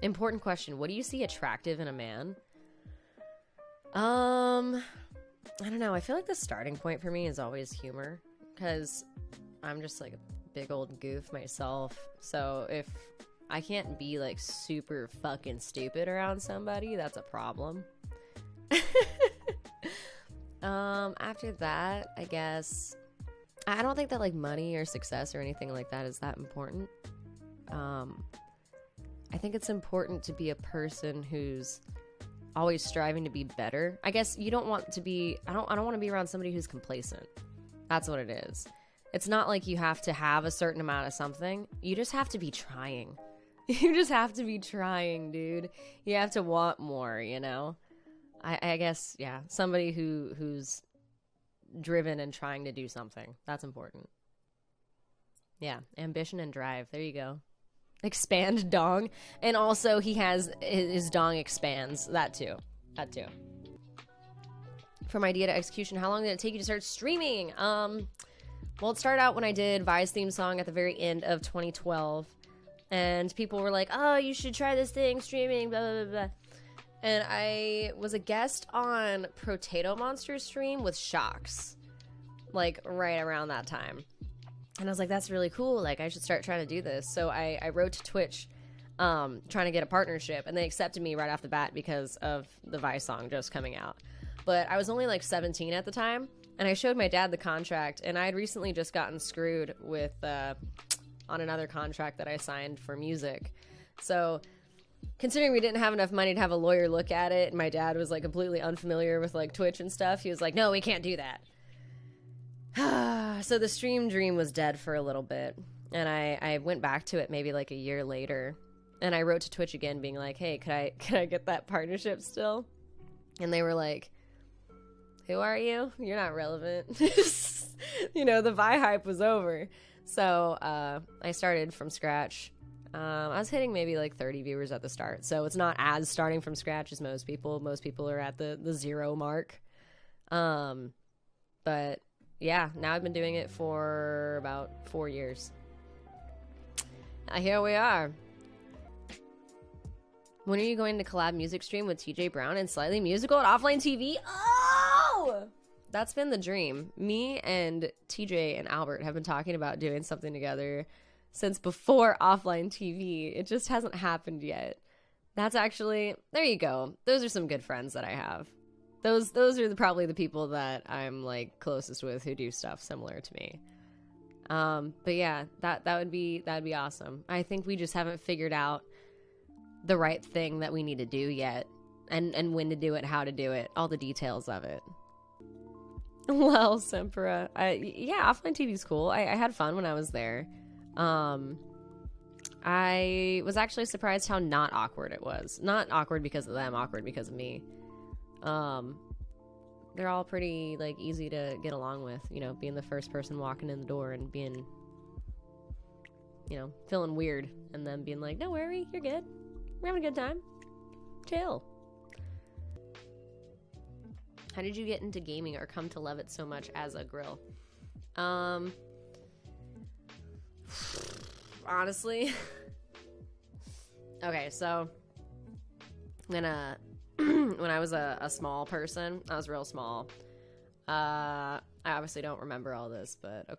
Important question. What do you see attractive in a man? I don't know. I feel like the starting point for me is always humor, because I'm just like a big old goof myself. So if I can't be like super fucking stupid around somebody, that's a problem. After that, I guess I don't think that like money or success or anything like that is that important. I think it's important to be a person who's always striving to be better. I guess you don't want to be, I don't want to be around somebody who's complacent. That's what it is. It's not like you have to have a certain amount of something. You just have to be trying. You just have to be trying, dude. You have to want more, you know? I guess, yeah, somebody who's driven and trying to do something. That's important. Yeah, ambition and drive. There you go. Expand dong. And also he has his dong expands. That too. From idea to execution, how long did it take you to start streaming? Well, it started out when I did Vi's theme song at the very end of 2012, and people were like, oh, you should try this thing, streaming, blah blah blah blah. And I was a guest on Potato Monster's stream with Shocks, like right around that time. And I was like, that's really cool. Like, I should start trying to do this. So I wrote to Twitch trying to get a partnership, and they accepted me right off the bat because of the Vice song just coming out. But I was only like 17 at the time, and I showed my dad the contract, and I had recently just gotten screwed with on another contract that I signed for music. So considering we didn't have enough money to have a lawyer look at it, and my dad was like completely unfamiliar with like Twitch and stuff, he was like, no, we can't do that. So the stream dream was dead for a little bit, and I went back to it maybe like a year later, and I wrote to Twitch again being like, hey, can I get that partnership still? And they were like, who are you? You're not relevant. You know, the Vi hype was over. So I started from scratch. I was hitting maybe like 30 viewers at the start, so it's not as starting from scratch as most people. Most people are at the 0 mark. But yeah, now I've been doing it for about 4 years. Here we are. When are you going to collab music stream with TJ Brown and Slightly Musical at Offline TV? Oh! That's been the dream. Me and TJ and Albert have been talking about doing something together since before Offline TV. It just hasn't happened yet. That's actually, there you go. Those are some good friends that I have. Those are probably the people that I'm like closest with who do stuff similar to me. But yeah, that'd be awesome. I think we just haven't figured out the right thing that we need to do yet, and when to do it, how to do it, all the details of it. Well, Sempra, yeah, Offline TV's cool. I had fun when I was there. I was actually surprised how not awkward it was. Not awkward because of them, awkward because of me. They're all pretty like easy to get along with, you know, being the first person walking in the door and being, you know, feeling weird, and then being like, don't worry, you're good, we're having a good time, chill. How did you get into gaming or come to love it so much as a grill? Honestly, okay, so when I was a small person, I was real small. I obviously don't remember all this, but I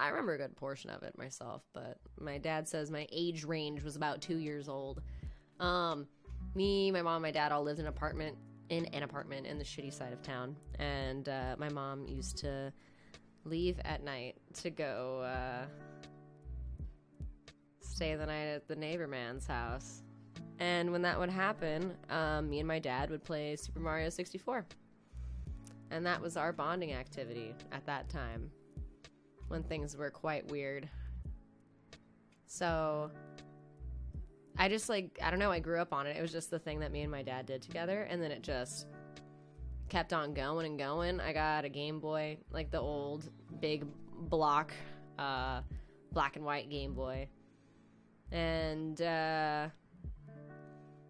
remember a good portion of it myself, but my dad says my age range was about 2 years old. Me, my mom, my dad all lived in an apartment in the shitty side of town, and my mom used to leave at night to go stay the night at the neighbor man's house. And when that would happen, me and my dad would play Super Mario 64. And that was our bonding activity at that time, when things were quite weird. So I just I don't know, I grew up on it. It was just the thing that me and my dad did together, and then it just kept on going and going. I got a Game Boy, like the old big block, black and white Game Boy. And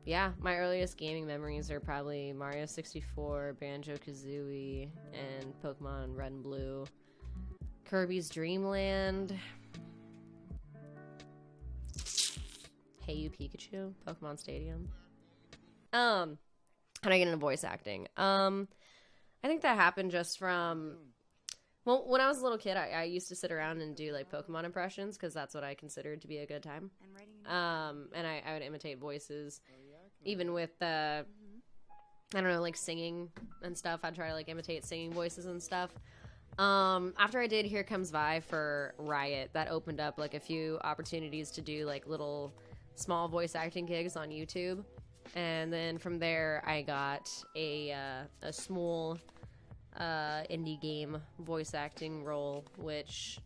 yeah, my earliest gaming memories are probably Mario 64, Banjo-Kazooie, and Pokemon Red and Blue. Kirby's Dream Land. Hey You Pikachu, Pokemon Stadium. And I get into voice acting. I think that happened just from, well, when I was a little kid, I used to sit around and do like Pokemon impressions because that's what I considered to be a good time. And I would imitate voices, even with I don't know, like singing and stuff. I'd try to like imitate singing voices and stuff. After I did Here Comes Vi for Riot, that opened up like a few opportunities to do like little small voice acting gigs on YouTube. And then from there, I got a small indie game voice acting role, which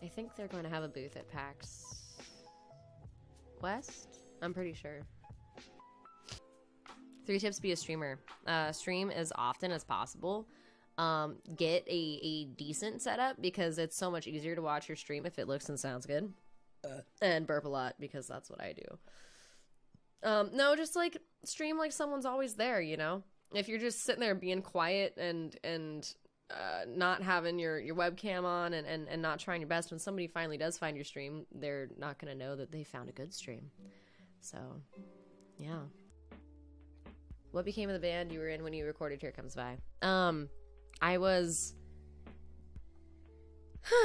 I think they're going to have a booth at PAX West. I'm pretty sure. 3 tips: be a streamer. Stream as often as possible. Get a decent setup because it's so much easier to watch your stream if it looks and sounds good. And burp a lot because that's what I do. No, just like stream like someone's always there, you know? If you're just sitting there being quiet and not having your webcam on and not trying your best, when somebody finally does find your stream, they're not going to know that they found a good stream. So, yeah. What became of the band you were in when you recorded Here Comes Vi? I was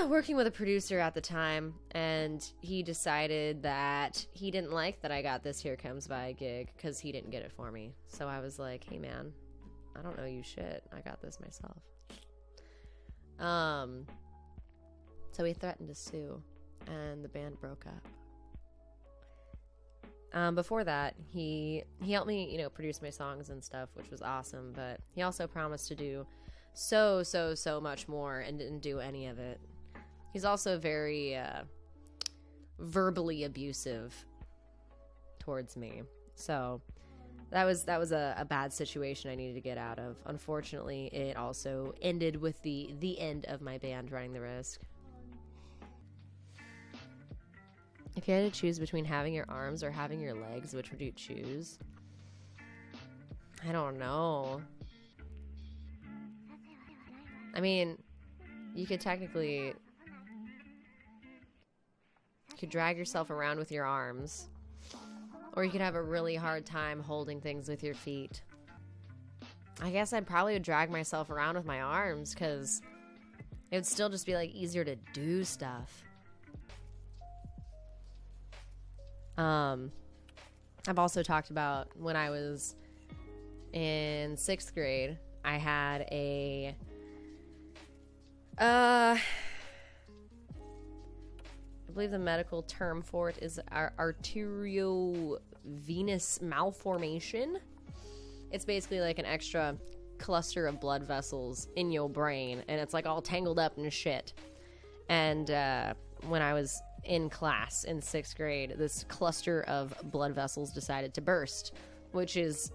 working with a producer at the time, and he decided that he didn't like that I got this Here Comes Vi gig because he didn't get it for me. So I was like, hey man, I don't know you shit. I got this myself. So he threatened to sue, and the band broke up. Before that, he helped me, produce my songs and stuff, which was awesome, but he also promised to do so much more and didn't do any of it. He's also very verbally abusive towards me. So that was a bad situation I needed to get out of. Unfortunately, it also ended with the end of my band, Running the Risk. If you had to choose between having your arms or having your legs, which would you choose? I don't know. I mean, you could technically... You could drag yourself around with your arms. Or you could have a really hard time holding things with your feet. I guess I'd probably drag myself around with my arms, because it would still just be, like, easier to do stuff. I've also talked about when I was in 6th grade, I had I believe the medical term for it is arterial venous malformation. It's basically like an extra cluster of blood vessels in your brain, and it's like all tangled up and shit. And when I was in class in 6th grade, this cluster of blood vessels decided to burst, which is,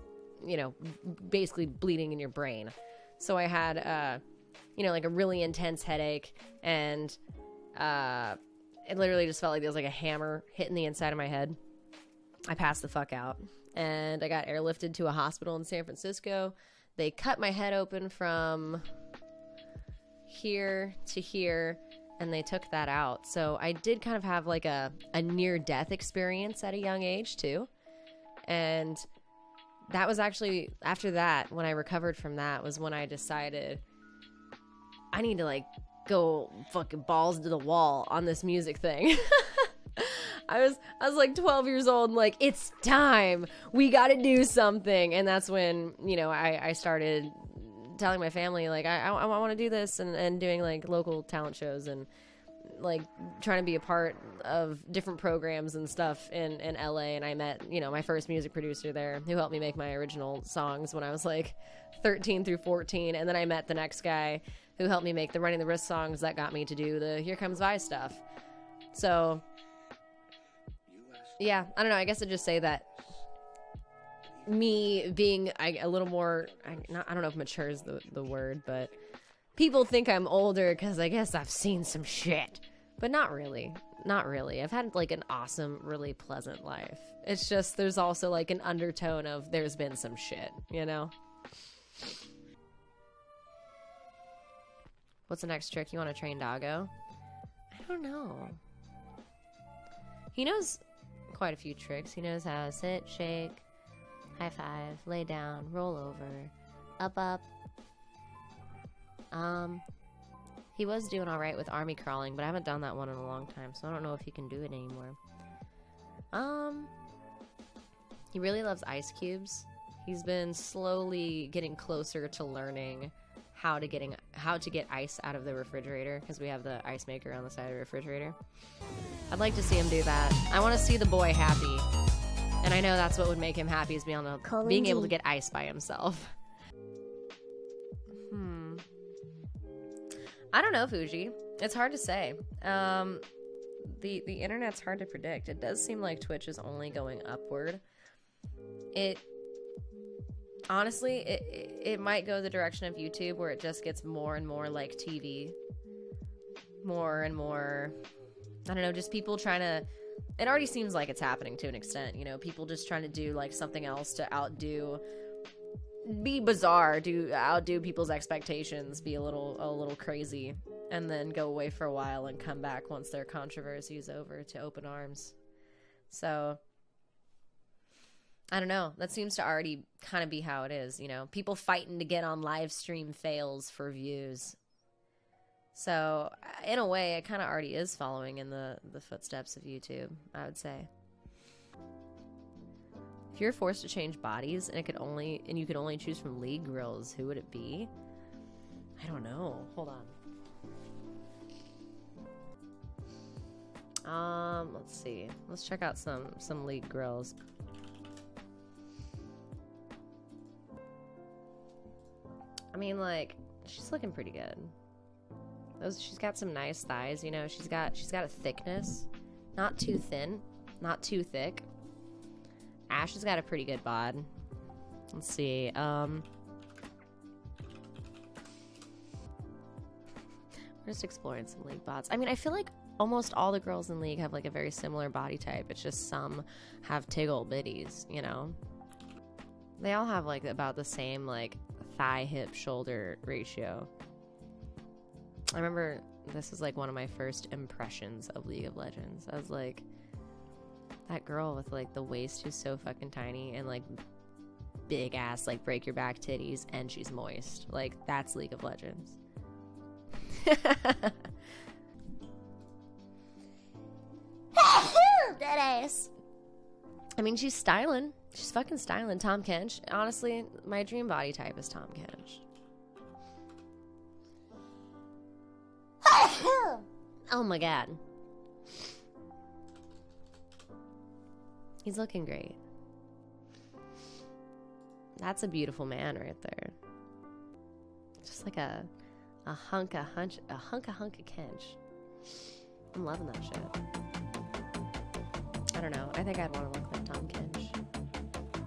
basically bleeding in your brain. So I had, like a really intense headache, and it literally just felt like there was like a hammer hitting the inside of my head. I passed the fuck out, and I got airlifted to a hospital in San Francisco. They cut my head open from here to here, and they took that out. So I did kind of have like a near-death experience at a young age too. And that was actually, after that, when I recovered from that, was when I decided I need to like go fucking balls to the wall on this music thing. I was like 12 years old and like, it's time. We got to do something. And that's when, I started telling my family, like, I want to do this, and doing like local talent shows and like trying to be a part of different programs and stuff in LA. And I met, my first music producer there who helped me make my original songs when I was like 13 through 14. And then I met the next guy who helped me make the Running the Risk songs that got me to do the Here Comes Vi stuff. So yeah, I don't know. I guess I'd just say that me being a little more, I don't know if mature is the word, but people think I'm older because I guess I've seen some shit. But not really. Not really. I've had like an awesome, really pleasant life. It's just there's also like an undertone of there's been some shit, What's the next trick you want to train Doggo? I don't know. He knows quite a few tricks. He knows how to sit, shake, high five, lay down, roll over, up. He was doing alright with army crawling, but I haven't done that one in a long time, so I don't know if he can do it anymore. He really loves ice cubes. He's been slowly getting closer to learning how to get ice out of the refrigerator, because we have the ice maker on the side of the refrigerator. I'd like to see him do that. I want to see the boy happy, and I know that's what would make him happy, is being able to get ice by himself. I don't know, Fuji. It's hard to say. The internet's hard to predict. It does seem like Twitch is only going upward. Honestly, it might go the direction of YouTube, where it just gets more and more like TV. More and more, I don't know, just people trying to, it already seems like it's happening to an extent, you know, people just trying to do like something else to be bizarre, outdo people's expectations, be a little crazy, and then go away for a while and come back once their controversy is over to open arms. So I don't know. That seems to already kind of be how it is, you know. People fighting to get on live stream fails for views. So in a way, it kind of already is following in the footsteps of YouTube, I would say. If you're forced to change bodies and you could only choose from league girls, who would it be? I don't know. Hold on. Let's see. Let's check out some league girls. I mean, like, she's looking pretty good. She's got some nice thighs, you know. She's got a thickness, not too thin, not too thick. Ash has got a pretty good bod. Let's see. We're just exploring some league bots. I mean, I feel like almost all the girls in league have like a very similar body type. It's just some have tiggle bitties, you know. They all have like about the same like thigh, hip, shoulder ratio. I remember this was like one of my first impressions of League of Legends. I was like, that girl with like the waist who's so fucking tiny and like big ass like break your back titties, and she's moist. Like, that's League of Legends. Dead ass. I mean, she's styling. She's fucking styling. Tom Kench. Honestly, my dream body type is Tom Kench. Oh my god. He's looking great. That's a beautiful man right there. Just like a hunk of Kench. I'm loving that shit. I don't know. I think I'd want to look like Tom Kench.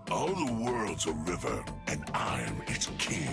All the world's a river, and I'm its king.